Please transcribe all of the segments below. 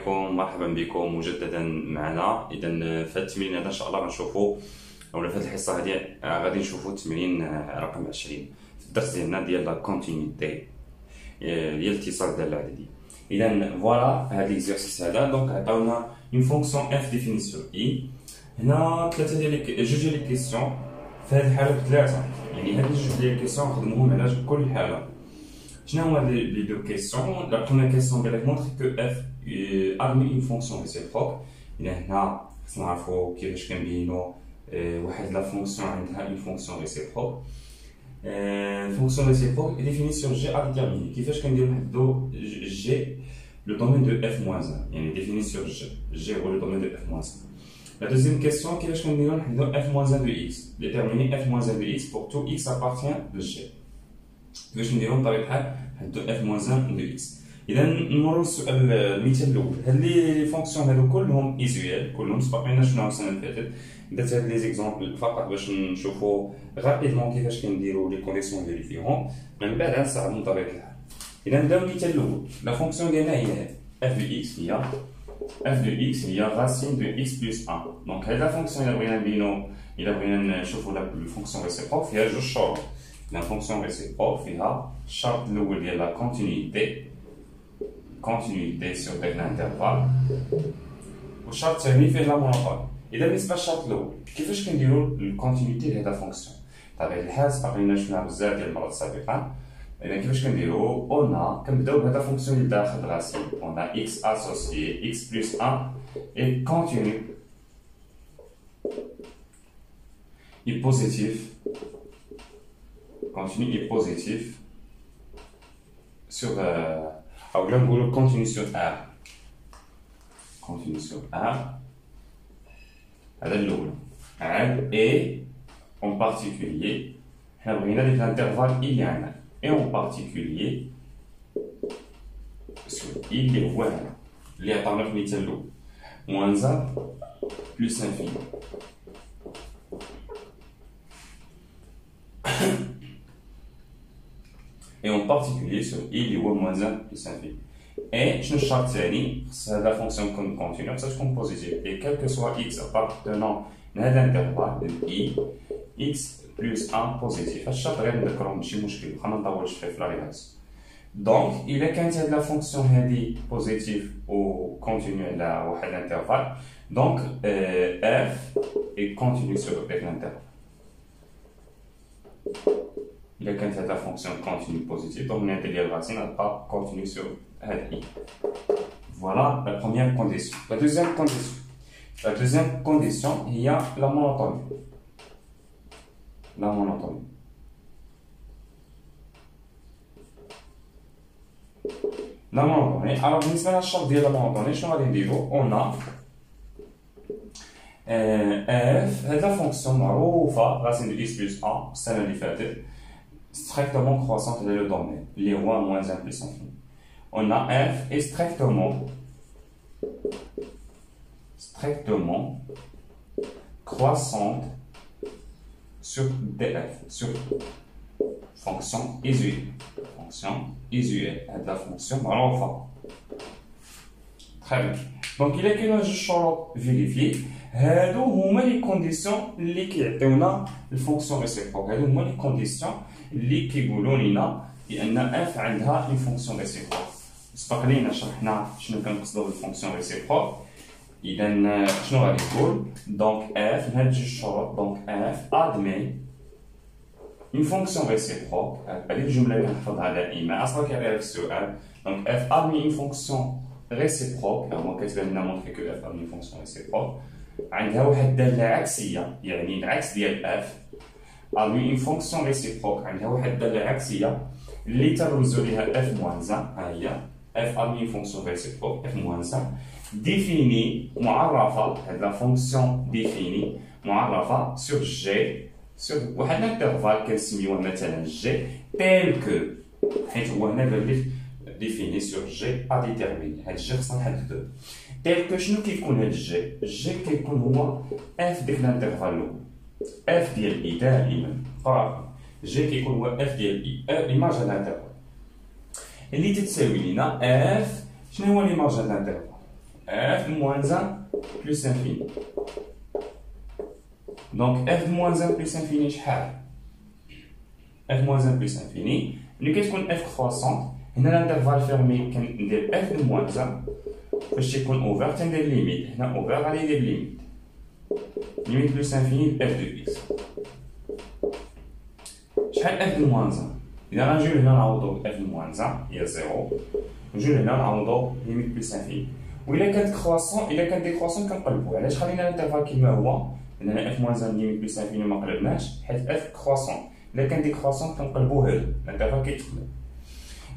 عليكم، مرحبا بكم مجددا معنا. اذا في التمرين هذا ان شاء الله غنشوفوا، ولا في هذه الحصه هذه غادي نشوفوا التمرين رقم 20 في الدرس ديالنا ديال لا كونتينيتي، ديال الاتصال ديال العدديه. اذا فوالا هذا ليكزيرسيس هذا دونك عطاونا اون فونكسيون اف ديفيني سور اي. هنا ثلاثه ديال جوج ديال لي كيسيون في هذه الحاله ثلاثه، يعني هاد جوج ديال لي كيسيون نخدموهم على كل حاله. شنو هما لي دو كيسيون؟ لا بروميير كيسيون قال لك مونطري كو اف ادمي اون فونكسيون ريسيبروك. اذا هنا خصنا نعرفوا كيفاش كنبينوا واحد لا فونكسيون عندها اون فونكسيون ريسيبروك. فونكسيون ريسيبروك ديفيني سور جي ا ديتيرميني. كيفاش كنديروا نحددوا جي لو دومين دو اف موان 1، يعني ديفيني سور جي هو لو دومين دو اف موان 1. La deuxième question, كيفاش كنديروا نحددوا f moins 1 de x. Déterminer f moins 1 de x pour tout x appartient de g. كيفاش نديروا بطبيعه الحال نحددوا f moins 1 de x. اذا نمروا للسؤال المثال الاول. هاد لي فونكسيون هادو كلهم ايزويال، كلهم سبقينا شنو السنه اللي فاتت. درت هاد لي زيكزامبل فقط باش نشوفوا غابيدمون كيفاش كنديروا لي كونديسيون فيريفيون، من بعد غنستعملوا بطبيعه الحال. اذا نبداو المثال الاول. لا فونكسيون ديالنا هي f de x هي f de x هي racine de x plus 1. Donc هاد لا فونكسيون الا بغينا نشوفوا لا فونكسيون ريسيبروك فيها جوج شروط. لا فونكسيون ريسيبروك فيها الشرط الاول ديال لا كونتينيتي سور داك الانترفال، والشرط الثاني فيه لا مونوطون. اذا بالنسبه للشرط الاول كيفاش كنديروا الكونتينيتي لهاد لا فونكسيون؟ بطبيعه الحال سبقنا شفنا بزاف ديال المرات سابقا. اذا كيفاش كنديروا؟ اون كنبداو بهاد لا فونكسيون اللي داخل راسين، اون اكس اسوسيي اكس بلس 1 اي كونتينيو اي بوزيتيف، continue est positif sur ou là on continue sur R, continue sur R هذا الأول. عاد et en particulier حنا بغينا ديك l'intervalle il y en a et en particulier sur I اللي هو هذا اللي عطاونا في المثال الأول moins 1 plus infini. Et en particulier sur i اللي هو moins 1 plus infini. Et شنو الشرط الثاني؟ خص هاد لا فونكسيون تكون كونتينيو، خصها تكون بوزيتيف. Et quel que soit x appartenant لهاد الانترفال i x plus 1 بوزيتيف. هاد الشرط غير نذكرو ماشي مشكل، واخا ما نطولش فيه في لا ريلاسيون. دونك إلا كانت هاد لا فونكسيون هادي بوزيتيف و كونتينيو على واحد الانترفال، دونك f est continue sur داك الانترفال. Il y a quand la fonction continue positive, donc l'intégrale racine n'a pas continue sur i. Voilà la première condition. La deuxième condition, il y a la monotonie. La monotonie. La monotonie. Alors, بالنسبة للشرط ديال la monotonie, شنو غادي نديرو؟ On a f هاد لا فونكسيون معروفة racine de x plus 1 السنة اللي فاتت strictement croissante dans le domaine, les rois moins 1 plus infini. On a f est strictement croissante sur df, sur fonction usuelle. Fonction usuelle, la fonction معروفة. Très bien. Donc il y a كاين جوج شروط فيريفيي. هادو هما لي كونديسيون اللي كيعطيونا الفونكسيون ريسيبروك. هادو هما لي كونديسيون اللي كيقولوا لنا بان اف عندها اون فونكسيون ريسيبروك. سبق لينا شرحنا شنو كنقصدوا بالفونكسيون ريسيبروك. اذا شنو غادي نقول؟ دونك اف هاد جوج شروط. دونك اف ادمي اون فونكسيون ريسيبروك. هذه الجمله اللي كنحفظها دائما اصلا كيعطيها في السؤال. دونك اف ادمي اون فونكسيون ريسيبروك، هو كيتبان لنا مونطري كو اف ادمي اون فونكسيون ريسيبروك عندها واحد الداله عكسيه، يعني العكس ديال اف. ادمي اون فونكسيون ريسيبروك عندها واحد الداله عكسيه اللي ترمزوا ليها اف موان 1. ها هي اف ادمي اون فونكسيون ريسيبروك اف موان 1 ديفيني معرفه. هاد لا فونكسيون ديفيني معرفه سور جي، سور واحد الانترفال كنسميوه مثلا جي تيل كو، حيت هو هنا قال لك ديفيني سور جي ا ديتيرميني. هاد الجي خصنا نحددوه تيل كو. شنو كيكون هاد الجي؟ الجي كيكون هو اف ديك الانترفال الاول، اف ديال اي دائما فرق جي كيكون هو اف ديال اي ليماج هاد الانترفال اللي تتساوي لينا اف. شنو هو ليماج هاد الانترفال؟ f moins 1 plus infini. Donc f moins 1 plus infini شحال؟ f moins 1 plus infini ملي كتكون f croissante هنا l'intervalle fermé كندير f de moins 1 فاش تيكون اوفر تندير ليميت هنا اوفر غادي ندير ليميت ليميت بلس انفيني f de x شحال f de moins 1 إذا غنجيو هنا نعوضو f de moins 1 هي 0 نجيو هنا نعوضو ليميت بلس انفيني وإلا كانت كرواسون إلا كانت ديكرواسون كنقلبو علاش خلينا الانترفال كيما هو لأن f moins 1 ليميت بلس انفيني مقلبناش حيت f كرواسون إلا كان ديكرواسون كنقلبو هادو الانترفال كيتقلب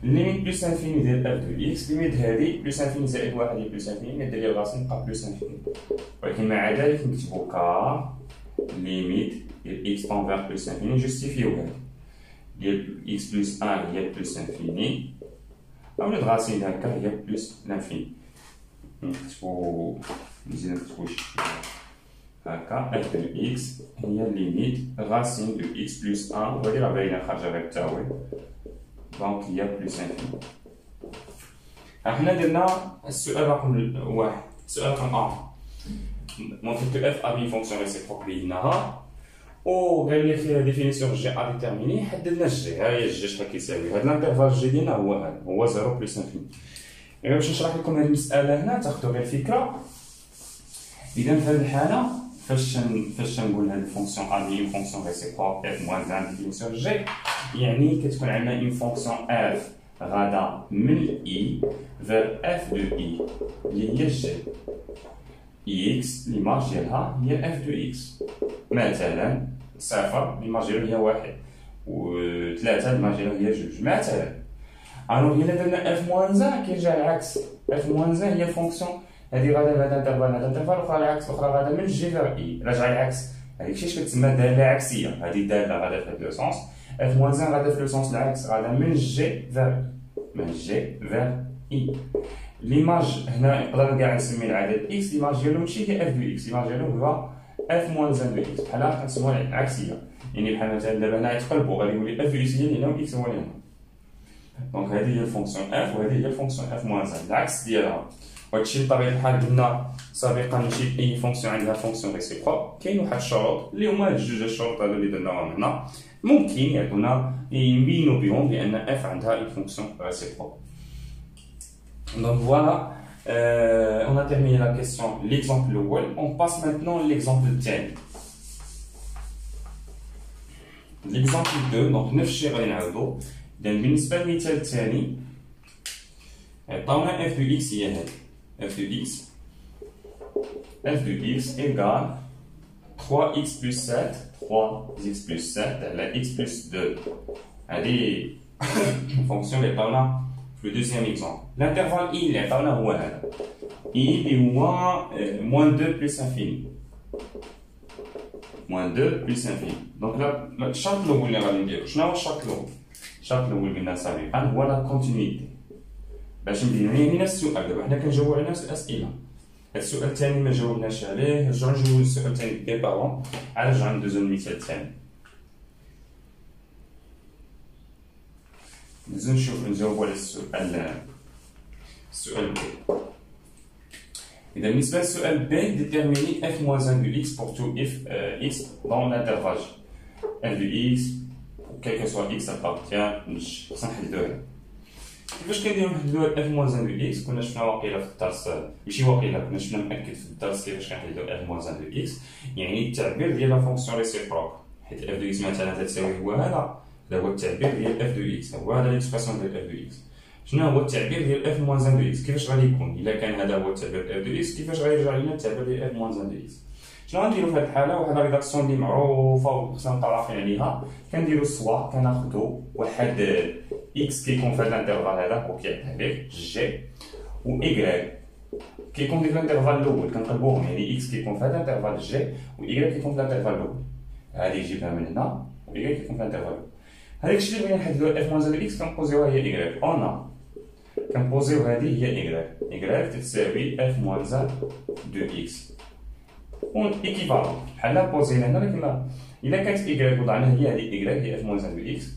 ليميت بلس انفيني ديال اف دو اكس ليميت هادي بلس انفيني زائد واحد هي بلس انفيني ندير ليها الغاسين نبقى بلس انفيني ولكن مع ذلك نكتبو كا ليميت ديال اكس انفير بلس انفيني نجوستيفيو هادي ديال اكس بلس 1 هي بلس انفيني أو الغاسين هكا هي بلس لانفيني نكتبو نزيد نكتبو شي هكا اف دو اكس هي ليميت غاسين دو اكس بلس 1 وهادي راه باينه خارجه غير التاويل دونك هي بلس انفيني. حنا درنا السؤال رقم واحد السؤال رقم montre que f a une fonction réciproque اللي هناها و قال لي فيها ديفينيسيون جي ا ديتيرميني حددنا الجي ها هي الجي شحال كيساوي هاد الانترفال جي ديالنا هو هذا هو 0 بلس انفيني. غير باش نشرح لكم هاد المسألة هنا تاخدو غير فكرة. إذا في هاد الحالة فاش نقول هاد الفونكسيون ا هي فونكسيون ريسيبروك اف موان 1 ديفينيسيون جي يعني كتكون عندنا اون فونكسيون اف غادا من اي فير اف دو اي اللي هي الجي اكس ليماج ديالها هي اف دو اكس مثلا صفر ليماج ديالو هي واحد و 3 ليماج ديالو هي جوج مثلا. الوغ إلا درنا اف موان 1 كيرجع العكس اف موان 1 هي الفونكسيون هادي غادا لهاد الانترفال هاد الانترفال اخرى العكس اخرى غادا من جي فير اي راجعه العكس هاديك الشيء كتسمى داله عكسيه هادي داله غادا في هاد لو سونس اف موان 1 غادا في لو سونس العكس غادا من جي فير من جي فير اي. ليماج هنا نقدر كاع نسمي العدد اكس ليماج ديالو ماشي هي اف دو اكس ليماج ديالو هو اف موان 1 دو اكس بحال هكا كنسموها العكسيه يعني بحال مثلا دابا هنا يتقلبوا غادي يولي اف دو اكس هي اللي هنا و اكس هو اللي هنا دونك هذه هي الفونكسيون اف وهذه هي الفونكسيون اف موان 1 العكس ديالها. وهادشي بطبيعه الحال قلنا سابقا ماشي اي فونكسيون عندها فونكسيون ريسيبروك كاين واحد الشروط اللي هما هاد جوج الشروط هادو اللي درناهم هنا ممكن يعطونا يبينوا بهم بان اف عندها اي فونكسيون ريسيبروك. دونك فوالا on a terminé la question l'exemple الاول on passe maintenant l'exemple الثاني. l'exemple 2 دونك نفس الشيء غادي نعاودو. إذا بالنسبة للمثال الثاني عطاونا اف دو اكس هي هادي اف دو اكس إيكال 3 اكس بلس 7 3 اكس بلس 7 على اكس بلس 2 هادي الفونكسيون اللي عطاونا في لو دوزيام اكزومبل. الانترفال اي اللي عطاونا هو هذا اي اللي هو موان 2 بلس انفيني موان 2 بلس انفيني. دونك الشرط الأول اللي غادي نديرو شنو هو الشرط الأول؟ الشرط الاول قلنا سابقا هو لا كونتينيتي باش نبينو يعني نفس السؤال دابا حنا كنجاوبو على نفس الاسئله. هاد السؤال الثاني ما جاوبناش عليه نرجعو نجاوبو السؤال الثاني ديبارون علاش رجعو ندوزو للمثال الثاني ندوزو نجاوبو على السؤال بي. إذا بالنسبه للسؤال بي ديتيرميني اف موان 1 دو اكس بور تو اف اكس دون لانترفال اف دو اكس quel que soit x appartient خصنا نحددوها. كيفاش كنديرو نحددو اف موان 1 دو اكس كنا شفنا واقيلا في الدرس ماشي واقيلا كنا شفنا مأكد في الدرس كيفاش كنحددو اف موان 1 دو اكس يعني التعبير ديال لا فونكسيون ريسيبروك حيت اف دو اكس مثلا تساوي هو هذا هو التعبير ديال اف دو اكس هو هذا ليكسبرسيون ديال اف دو اكس. شنو هو التعبير ديال اف موان 1 دو اكس كيفاش غادي يكون الا كان هذا هو التعبير ديال اف دو اكس كيفاش غيرجع لنا التعبير ديال اف موان 1 دو اكس. شنو غنديرو في هاد الحالة واحد ريداكسيون اللي معروفة وخصنا نبقاو عارفين عليها كنديرو سوا كناخدو واحد اكس كيكون في هاد الانترفال هذا وكيعطيه ليه جي و ايكغيك كيكون ديك الانترفال الاول كنقلبوهم يعني اكس كيكون في هاد الانترفال جي و ايكغيك كيكون في الانترفال الاول هادي جبنا من هنا و ايكغيك كيكون في الانترفال الاول. هاداك الشيء اللي بغينا نحددو اف موان 1 اكس كنبوزيوها هي ايكغيك اون كنبوزيو هادي هي ايكغيك ايكغيك تساوي اف موان 1 دو اكس اون ايكيفالون بحال بوزينا هنا لكن الا كانت ايكغيك وضعنا هي هذه ايكغيك هي اف موان 1 دو اكس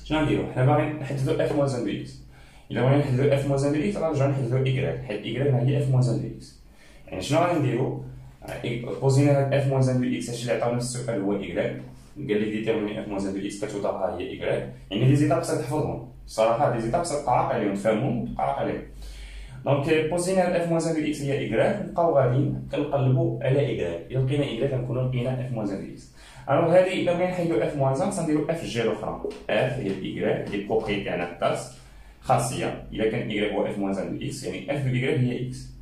شنو غنديرو حنا باغيين نحددو اف موان 1 دو اكس الا بغينا نحددو اف موان دو اكس غنرجعو نحددو ايكغيك، حيت ايكغيك هي اف موان دو اكس. يعني شنو غادي نديرو؟ بوزينا هاد اف موان دو اكس، هادشي اللي عطاونا في السؤال هو ايكغيك، قال لك ديتيرميني اف موان دو اكس كتوضعها هي ايكغيك، يعني لي زيتاب خصك تحفظهم، الصراحه لي زيتاب خصك تقرا عليهم تفهمهم تقرا عليهم. دونك بوزينا هاد اف موان دو اكس هي ايكغيك، نبقاو غاديين كنقلبو على ايكغيك، الا لقينا ايكغيك غنكونو لقينا اف موان دو اكس. الوغ هادي الا بغينا نحيدو اف موان خصنا نديرو اف جي الاخرى، اف هي الايكغيك هي بروبريتي على الداس خاصيه، الا كان ايكغيك هو اف موان دو اكس يعني اف دو ايكغيك هي اكس.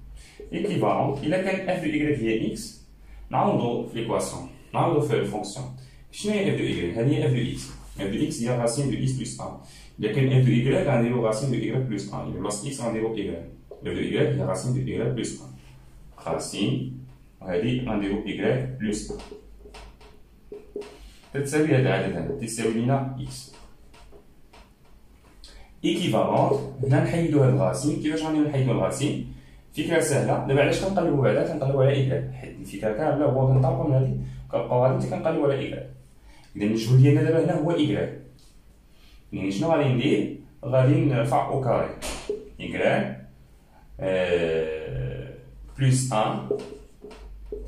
ايكيفالون الا كان اف دو ايكغيك هي اكس نعوضو في ليكواسيون، نعوضو في الفونكسيون. شنو هي اف دو ايكغيك؟ هذه هي اف دو اكس، اف دو اكس هي راسين دو اكس بلس 1. الا كان اف دو ايكغيك غنديرو راسين دو ايكغيك بلس 1، يعني بلاص اكس غنديرو ايكغيك، اف دو ايكغيك هي راسين دو ايكغيك بلس 1 راسين، وهذه غنديرو ايكغيك بلس 1 تتساوي هاد العدد هذا، تساوي لينا اكس. ايكيفالون هنا نحيدو هاد الغاسين. كيفاش غادي نحيدو الغاسين؟ فكره سهله. دابا علاش كنقلبو بعدا؟ كنقلبو على ايكغيك، حيت الفكره كامله هو كنطلقو من هادي كنبقاو غادي كنقلبو على ايكغيك. اذا الجهد ديالنا دابا هنا هو ايكغيك، يعني شنو غادي ندير؟ غادي نرفع او كاري ايكغيك بلس 1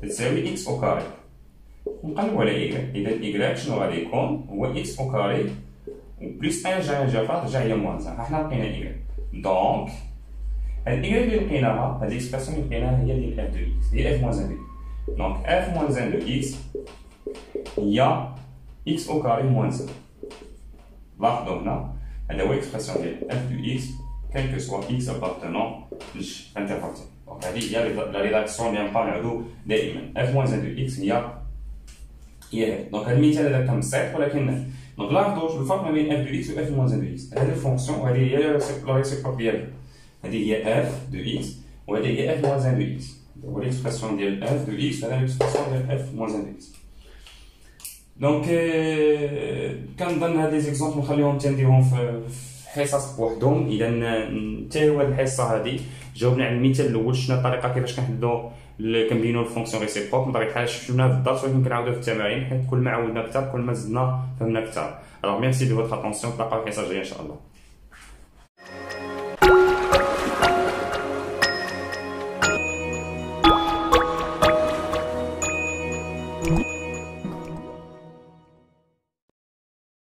تساوي اكس او كاري، ونقلبو على ايكغيك. اذا ايكغيك شنو غادي يكون؟ هو اكس او كاري بلس 1 جا هي موان 1. حنا لقينا ايكغيك، دونك هاد ايكغيك اللي لقيناها، هاد ليكسبرسيون اللي لقيناها هي ديال اف دو اكس، هي اف موان دو. دونك اف موان دو اكس هي اكس او كاري موان 1. لاحظوا هنا هذا هو ليكسبرسيون ديال اف دو اكس كال كو سوا اكس ابارتونون لش انترفاكتور. دونك هذه هي لا ريداكسيون اللي نبقاو نعاودو دائما، اف موان دو اكس هي هذا. دونك هذا المثال هذا كان بسيط، ولكن دونك لاحظوا الفرق ما بين اف دو اكس و اف موان دو اكس. هذه الفونكسيون وهذه هي لا ريسيبروك ديالها، هذه هي اف دو اكس وهذه هي اف موان دو اكس. هو ليكسبرسيون ديال اف دو اكس وهذا ليكسبرسيون ديال اف موان دو اكس. دونك كنظن هاد لي زيكزومبل نخليهم تنديرهم في حصص بوحدهم. اذا حتى هو هاد الحصه هادي جاوبنا على المثال الاول، شفنا الطريقه كيفاش كنحددو كنبينو الفونكسيون ريسيبروك. بطبيعه الحال شفناها في الدرس، ولكن كنعاودوه في التمارين، حيت كل ما عاودنا اكثر كل ما زدنا فهمنا اكثر. الوغ ميرسي دو فوتر اتونسيون، نتلاقاو الحصه الجايه ان شاء الله.